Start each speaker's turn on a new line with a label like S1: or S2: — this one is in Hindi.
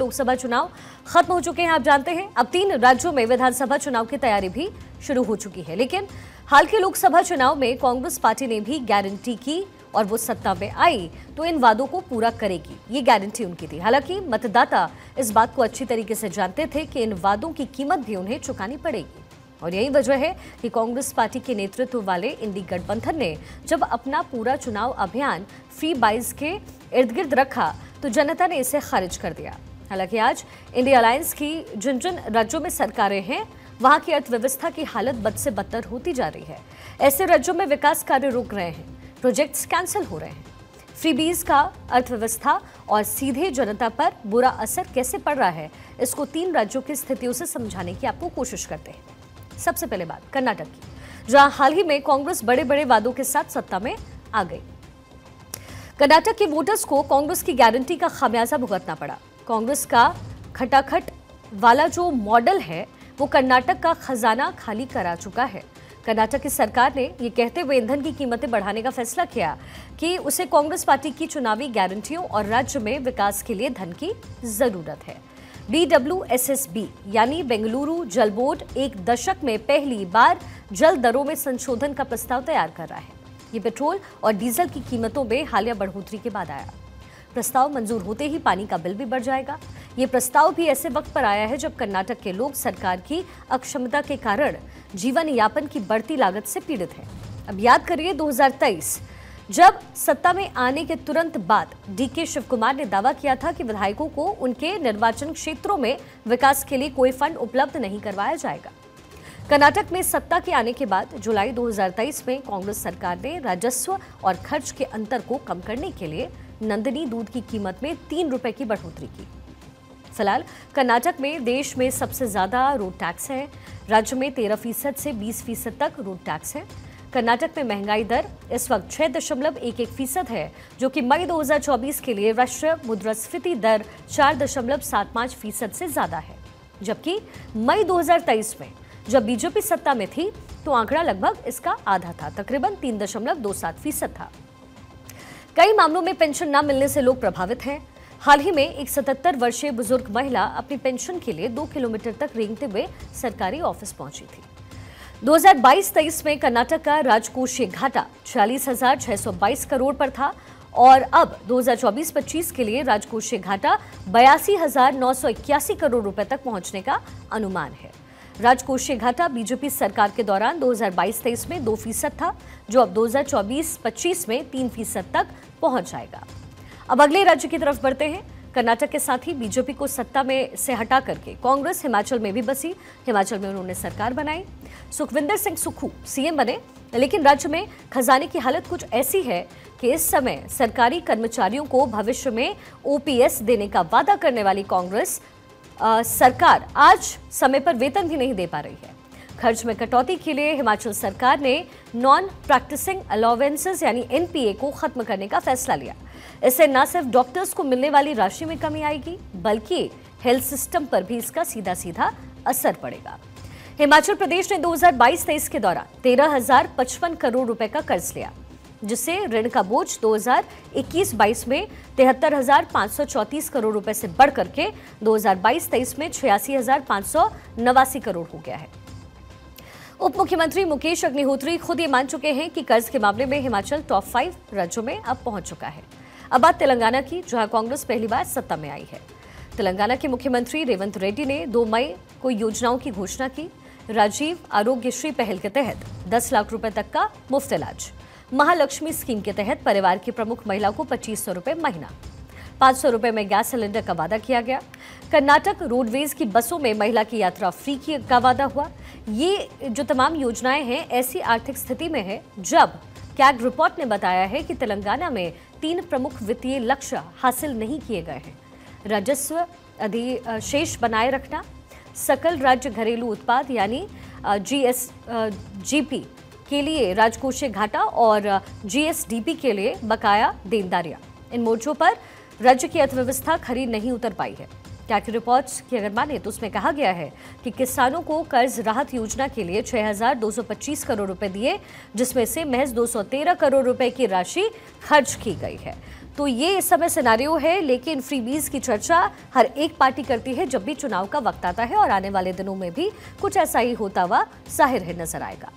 S1: लोकसभा चुनाव खत्म हो चुके हैं, आप जानते हैं। अब 3 राज्यों में विधानसभा चुनाव की तैयारी भी शुरू हो चुकी है। लेकिन हाल के लोकसभा चुनाव में कांग्रेस पार्टी ने भी गारंटी की और वो सत्ता में आई तो इन वादों को पूरा करेगी, ये गारंटी उनकी थी। हालांकि मतदाता इस बात को अच्छी तरीके से जानते थे कि इन वादों की कीमत भी उन्हें चुकानी पड़ेगी। और यही वजह है कि कांग्रेस पार्टी के नेतृत्व वाले इंडी गठबंधन ने जब अपना पूरा चुनाव अभियान फ्री बाइज के इर्द गिर्द रखा तो जनता ने इसे खारिज कर दिया। हालांकि आज इंडिया अलायंस की जिन जिन राज्यों में सरकारें हैं वहां की अर्थव्यवस्था की हालत बद से बदतर होती जा रही है। ऐसे राज्यों में विकास कार्य रुक रहे हैं, प्रोजेक्ट्स कैंसिल हो रहे हैं। फ्रीबीज का अर्थव्यवस्था और सीधे जनता पर बुरा असर कैसे पड़ रहा है, इसको 3 राज्यों की स्थितियों से समझाने की आपको कोशिश करते हैं। सबसे पहले बात कर्नाटक की, जहां हाल ही में कांग्रेस बड़े बड़े वादों के साथ सत्ता में आ गई। कर्नाटक के वोटर्स को कांग्रेस की गारंटी का खामियाजा भुगतना पड़ा। कांग्रेस का खटाखट वाला जो मॉडल है वो कर्नाटक का खजाना खाली करा चुका है। कर्नाटक की सरकार ने ये कहते हुए ईंधन की कीमतें बढ़ाने का फैसला किया कि उसे कांग्रेस पार्टी की चुनावी गारंटियों और राज्य में विकास के लिए धन की जरूरत है। BWSSB यानी बेंगलुरु जल बोर्ड 1 दशक में पहली बार जल दरों में संशोधन का प्रस्ताव तैयार कर रहा है। ये पेट्रोल और डीजल की कीमतों में हालिया बढ़ोतरी के बाद आया। प्रस्ताव मंजूर होते ही पानी का बिल भी बढ़ जाएगा। ये प्रस्ताव भी ऐसे वक्त पर आया है जब कर्नाटक के लोग सरकार की अक्षमता के कारण जीवन यापन की बढ़ती लागत से पीड़ित हैं। अब याद करिए 2023 जब सत्ता में आने के तुरंत बाद DK शिवकुमार ने दावा किया था कि विधायकों को उनके निर्वाचन क्षेत्रों में विकास के लिए कोई फंड उपलब्ध नहीं करवाया जाएगा। कर्नाटक में सत्ता के आने के बाद जुलाई 2023 में कांग्रेस सरकार ने राजस्व और खर्च के अंतर को कम करने के लिए नंदिनी दूध की कीमत में 3 रुपए की बढ़ोतरी की। फिलहाल कर्नाटक में देश में सबसे ज्यादा रोड टैक्स है। राज्य में 13% से 20% तक रोड टैक्स है। कर्नाटक में महंगाई दर इस वक्त 6.11% है, जो कि मई 2024 के लिए राष्ट्रीय मुद्रास्फीति दर 4.75% से ज्यादा है। जबकि मई 2023 में जब बीजेपी सत्ता में थी तो आंकड़ा लगभग इसका आधा था, तकरीबन 3.27% था। कई मामलों में पेंशन न मिलने से लोग प्रभावित हैं। हाल ही में एक 77 वर्षीय बुजुर्ग महिला अपनी पेंशन के लिए 2 किलोमीटर तक रेंगते हुए सरकारी ऑफिस पहुंची थी। 2022-23 में कर्नाटक का राजकोषीय घाटा 46,622 करोड़ पर था और अब 2024-25 के लिए राजकोषीय घाटा 82,981 करोड़ रुपए तक पहुंचने का अनुमान है। राजकोषीय घाटा बीजेपी सरकार के दौरान 2022-23 में 2% था, जो अब 2024-25 में 3% तक पहुंच जाएगा। अब अगले राज्य की तरफ बढ़ते हैं। कर्नाटक के साथ ही बीजेपी को सत्ता में से हटा करके कांग्रेस हिमाचल में भी बसी। हिमाचल में उन्होंने सरकार बनाई। सुखविंदर सिंह सुक्खू सीएम बने, लेकिन राज्य में खजाने की हालत कुछ ऐसी है कि इस समय सरकारी कर्मचारियों को भविष्य में OPS देने का वादा करने वाली कांग्रेस सरकार आज समय पर वेतन भी नहीं दे पा रही है। खर्च में कटौती के लिए हिमाचल सरकार ने नॉन प्रैक्टिसिंग अलाउंसेस यानी NPA को खत्म करने का फैसला लिया। इससे न सिर्फ डॉक्टर्स को मिलने वाली राशि में कमी आएगी, बल्कि हेल्थ सिस्टम पर भी इसका सीधा सीधा असर पड़ेगा। हिमाचल प्रदेश ने 2022-23 के दौरान 13,055 करोड़ रुपए का कर्ज लिया, जिससे ऋण का बोझ 2021-22 में 73,534 करोड़ रुपए से बढ़कर के 2022-23 में 86,589 करोड़ हो गया है। उप मुख्यमंत्री मुकेश अग्निहोत्री खुद ये मान चुके हैं कि कर्ज के मामले में हिमाचल टॉप 5 राज्यों में अब पहुंच चुका है। अब बात तेलंगाना की, जहां कांग्रेस पहली बार सत्ता में आई है। तेलंगाना के मुख्यमंत्री रेवंत रेड्डी ने 2 मई को योजनाओं की घोषणा की। राजीव आरोग्यश्री पहल के तहत 10 लाख रुपए तक का मुफ्त इलाज, महालक्ष्मी स्कीम के तहत परिवार की प्रमुख महिला को 2500 रुपए महीना, 500 रुपए में गैस सिलेंडर का वादा किया गया। कर्नाटक रोडवेज की बसों में महिला की यात्रा फ्री का वादा हुआ। ये जो तमाम योजनाएं हैं ऐसी आर्थिक स्थिति में है जब कैग रिपोर्ट ने बताया है कि तेलंगाना में 3 प्रमुख वित्तीय लक्ष्य हासिल नहीं किए गए हैं। राजस्व अधिशेष बनाए रखना, सकल राज्य घरेलू उत्पाद यानी GSGP के लिए राजकोषीय घाटा और GSDP के लिए बकाया देनदारियां। इन मोर्चों पर राज्य की अर्थव्यवस्था खरी नहीं उतर पाई है। कैग रिपोर्ट्स की अगर माने तो उसमें कहा गया है कि किसानों को कर्ज राहत योजना के लिए 6,225 करोड़ रुपए दिए, जिसमें से महज 213 करोड़ रुपए की राशि खर्च की गई है। तो ये इस समय सिनेरियो है, लेकिन फ्रीबीज की चर्चा हर एक पार्टी करती है जब भी चुनाव का वक्त आता है और आने वाले दिनों में भी कुछ ऐसा ही होता हुआ जाहिर है नजर आएगा।